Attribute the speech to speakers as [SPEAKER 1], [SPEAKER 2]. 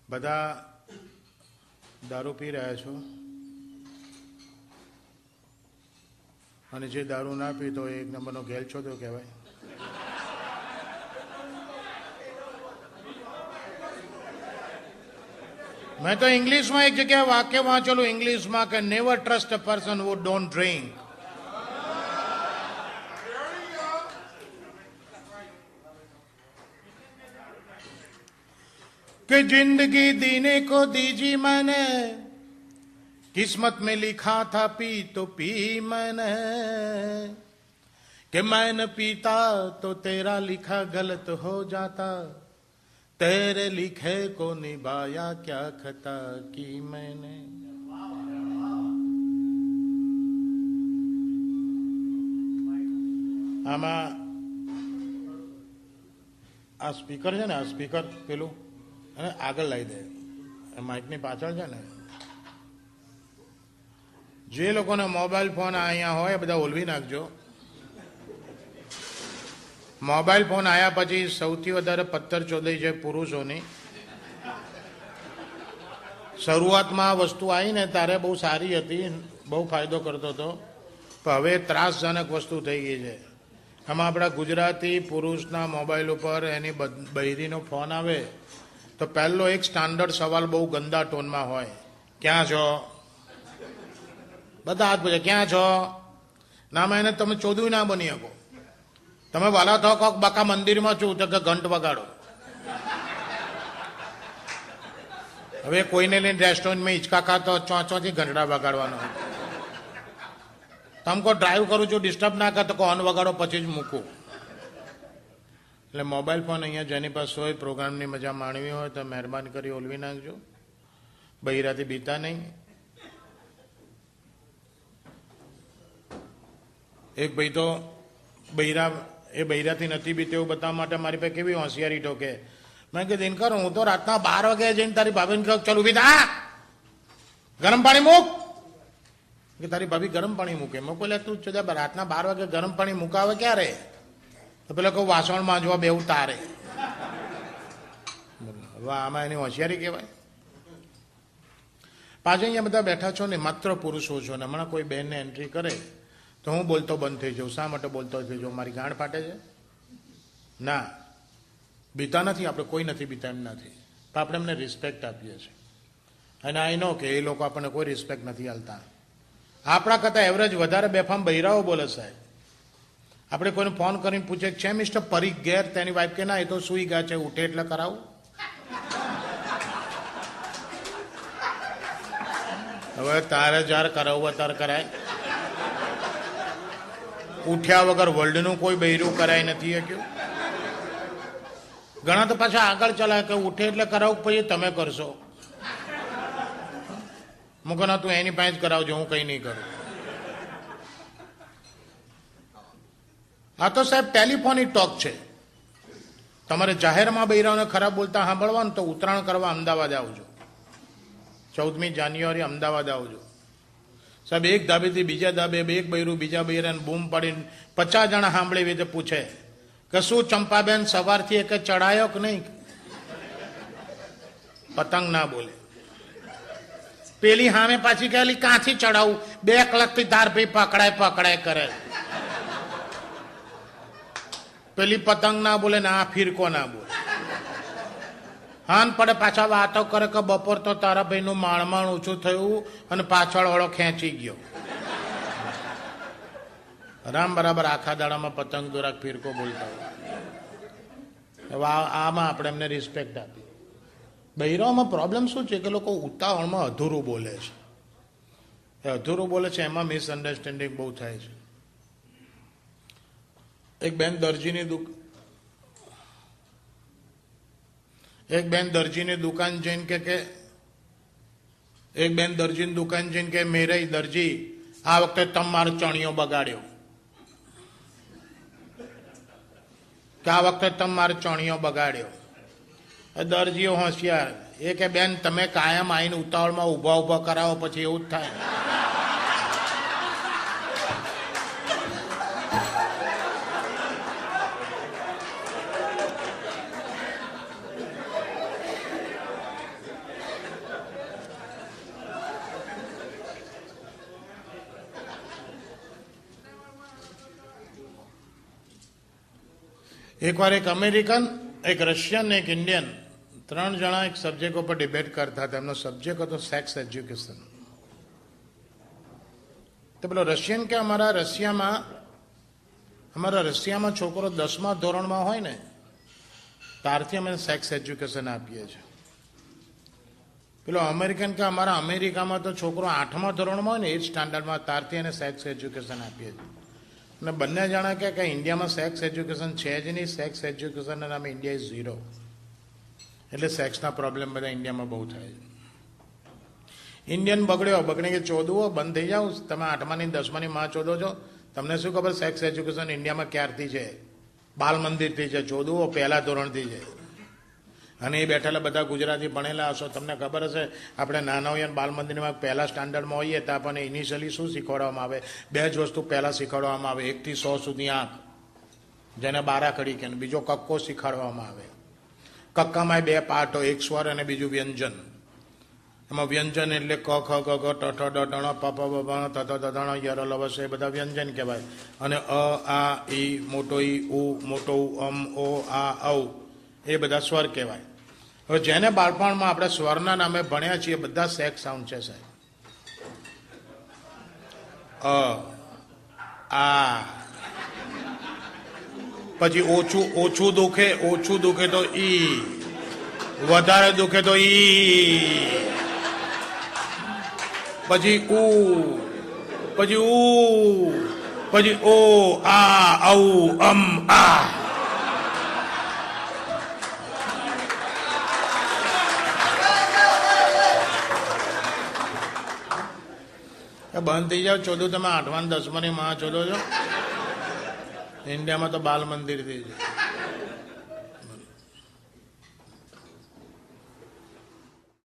[SPEAKER 1] બધા દારૂ પી રહ્યા છો અને જે દારૂ ના પીતો એ એક નંબરનો ગેલછોદો કહેવાય. મેં તો ઇંગ્લિશમાં એક જગ્યાએ વાક્ય વાંચેલું ઇંગ્લિશમાં કે never trust a person who don't drink. कि जिंदगी दीने को दीजी मैंने, किस्मत में लिखा था पी तो पी मैंने, कि मैं न पीता तो तेरा लिखा गलत हो जाता, तेरे लिखे को निभाया क्या खता की मैंने. આમાં આ સ્પીકર છે ને, આ સ્પીકર પેલું અને આગળ લાવી દે, માઇકની પાછળ છે ને, જે લોકોને મોબાઈલ ફોન અહીંયા હોય બધા ઓલવી નાખજો. મોબાઈલ ફોન આવ્યા પછી સૌથી વધારે પથ્થર ચોદાઈ છે પુરુષોની. શરૂઆતમાં આ વસ્તુ આવી ને ત્યારે બહુ સારી હતી, બહુ ફાયદો કરતો હતો, પણ હવે ત્રાસજનક વસ્તુ થઈ ગઈ છે. આમાં આપણા ગુજરાતી પુરુષના મોબાઈલ ઉપર એની બૈરીનો ફોન આવે તો પહેલો એક સ્ટાન્ડર્ડ સવાલ બહુ ગંદા ટોનમાં હોય, ક્યાં છો? બધા હાથ પૂછે ક્યાં છો? નામાં એને તમે ચોદું ના બની શકો. તમે વાલા થો કોક બાકા મંદિરમાં છું તો કે ઘંટ વગાડો. હવે કોઈને લઈને રેસ્ટોરન્ટમાં હિંચકા ખાતો ચોથી ઘંટડા વગાડવાનો. તમે કોઈ ડ્રાઈવ કરું છું ડિસ્ટર્બ ના કરતો હોર્ન વગાડો પછી જ મૂકું. એટલે મોબાઈલ ફોન અહીંયા જેની પાસે હોય પ્રોગ્રામની મજા માણવી હોય તો મહેરબાની કરી ઓલવી નાખજો. બૈરાથી બીતા નહીં. એક ભાઈ તો બૈરાથી નથી બીતે એવું બતાવવા માટે મારી પાસે કેવી હોશિયારી ઠોકે. મેં કીધું દિનકર હું તો રાતના 12 વાગે જઈને તારી ભાભીને કહું ચાલ ઉભી થા, ગરમ પાણી મૂક. કે તારી ભાભી ગરમ પાણી મૂકે. મેં કહ્યું તું રાતના 12 વાગે ગરમ પાણી મૂકાવે ક્યારે? તો પેલા કહું વાસણ માંજવા બેવું તારે. હવે આમાં એની હોશિયારી કહેવાય. પાછળ અહીંયા બધા બેઠા છો ને માત્ર પુરુષો છો ને હમણાં કોઈ બહેનને એન્ટ્રી કરે તો હું બોલતો બંધ થઈ જાઉં. શા માટે બોલતો થઈ જાઉં? મારી ગાંઠ ફાટે છે? ના, બીતા નથી આપણે, કોઈ નથી બીતા એમ નથી, પણ આપણે એમને રિસ્પેક્ટ આપીએ છીએ. અને આઈ નો કે એ લોકો આપણને કોઈ રિસ્પેક્ટ નથી આલતા. આપણા કરતાં એવરેજ વધારે બેફામ બૈરાઓ બોલે સાહેબ. આપણે કોઈને ફોન કરીને પૂછે છે મિસ્ટર પરીખ ઘેર? તેની વાઈફ કે ના એ તો સુઈ ગયા છે, ઉઠે એટલે કરાવું. હવે તારે જ્યારે કરાવવું ત્યારે કરાય. ઉઠ્યા વગર વર્લ્ડનું કોઈ બૈરું કરાય નથી શક્યું. ઘણા તો પાછા આગળ ચલાય કે ઉઠે એટલે કરાવું પછી તમે કરશો. મુકો ના તું એની પાસે જ કરાવજો, હું કઈ નહીં કરું. આ તો સાહેબ ટેલિફોનિક ટોક છે. તમારે જાહેરમાં બૈરાઓને ખરાબ બોલતા સાંભળવાનું તો ઉત્તરાયણ કરવા અમદાવાદ આવજો. 14મી જાન્યુઆરી અમદાવાદ આવજો સાહેબ. એક ધાબેથી બીજા ધાબે એક બૈરું બીજા બૈરાને બૂમ પાડીને 50 જણા સાંભળી રીતે પૂછે કે શું ચંપાબેન સવારથી એક ચડાયો કે નહીં? પતંગ ના બોલે. પેલી સામે પાછી કહેલી કાંથી ચડાવું? 2 કલાકથી તાર ભાઈ પકડાય કરે. પેલી પતંગ ના બોલે ને આ ફિરકો ના બોલે. હાન પડે પાછા વાતો કરે કે બપોર તો તારા ભાઈનું માણમાણ ઓછું થયું અને પાછળ વાળો ખેંચી ગયો. રામ બરાબર આખા દાડામાં પતંગ દોરાક ફિરકો બોલતા હોય. હવે આમાં આપણે એમને રિસ્પેક્ટ આપી. બૈરાઓમાં પ્રોબ્લેમ શું છે કે લોકો ઉતાવળમાં અધૂરું બોલે છે. એ અધૂરું બોલે છે એમાં મિસઅન્ડરસ્ટેન્ડિંગ બહુ થાય છે. એક બેન દરજીની દુકાન જઈને કે મેરે દરજી આ વખતે તમારો ચણિયો બગાડ્યો. કે આ વખતે તમારો ચણિયો બગાડ્યો. દરજીઓ હોશિયાર એ કે બેન તમે કાયમ આવીને ઉતાવળમાં ઊભા કરાવો પછી એવું જ થાય. એકવાર એક અમેરિકન, એક રશિયન, એક ઇન્ડિયન, 3 જણા એક સબ્જેક્ટ ઉપર ડિબેટ કરતા હતા. એમનો સબ્જેક્ટ હતો સેક્સ એજ્યુકેશન. તો પેલો રશિયન કે અમારા રશિયામાં છોકરો 10મા ધોરણમાં હોય ને ત્યારથી અમે સેક્સ એજ્યુકેશન આપીએ છીએ. પેલો અમેરિકન કે અમારા અમેરિકામાં તો છોકરો 8મા ધોરણમાં હોય ને 8th સ્ટાન્ડર્ડમાં ત્યારથી એને સેક્સ એજ્યુકેશન આપીએ છીએ. અને બંને જણા કે ઇન્ડિયામાં સેક્સ એજ્યુકેશન છે જ નહીં, સેક્સ એજ્યુકેશનના નામે ઇન્ડિયા ઇઝ 0. એટલે સેક્સના પ્રોબ્લેમ બધા ઇન્ડિયામાં બહુ થાય છે. ઇન્ડિયન બગડે કે ચોદવો બંધ થઈ જાઓ. તમે 8માની 10માની માં ચોદો છો. તમને શું ખબર સેક્સ એજ્યુકેશન ઇન્ડિયામાં ક્યારથી છે? બાલ મંદિરથી છે. ચોદવો પહેલા ધોરણથી છે. અને એ બેઠેલા બધા ગુજરાતી ભણેલા હશો, તમને ખબર હશે આપણે નાના હોઈએ બાલ મંદિરમાં પહેલા સ્ટાન્ડર્ડમાં હોઈએ તો આપણને ઇનિશિયલી શું શીખવાડવામાં આવે? 2 જ વસ્તુ પહેલાં શીખવાડવામાં આવે. 1 થી 100 સુધી આંક, જેને બારાખડી કહે, બીજો કક્કો શીખવાડવામાં આવે. કક્કામાં 2 પાર્ટ હોય, એક સ્વર અને બીજું વ્યંજન. એમાં વ્યંજન એટલે ક ખ ગ ઘ ટ ઠ ડ ઢ પ પ બ ભ ત ત દ ણ ય ર લ વ શ એ બધા વ્યંજન કહેવાય. અને અ આ ઈ મોટો ઈ ઉ મોટો ઉ ઓ આ ઔ એ બધા સ્વર કહેવાય. હવે જેને બાળપણમાં આપણે સ્વરના નામે ભણ્યા છીએ બધા સેક્સ સાઉન્ડ છે સાહેબ. આ પછી ઓછું દુખે તો ઈ, વધારે દુખે તો ઈ, પછી પછી ઓ આ ઔ આ. બંધ થઈ જાવ ચોદું. તમે 8મા 10માની માં ચોદો છો. ઇન્ડિયામાં તો બાલ મંદિર થઈ જાય.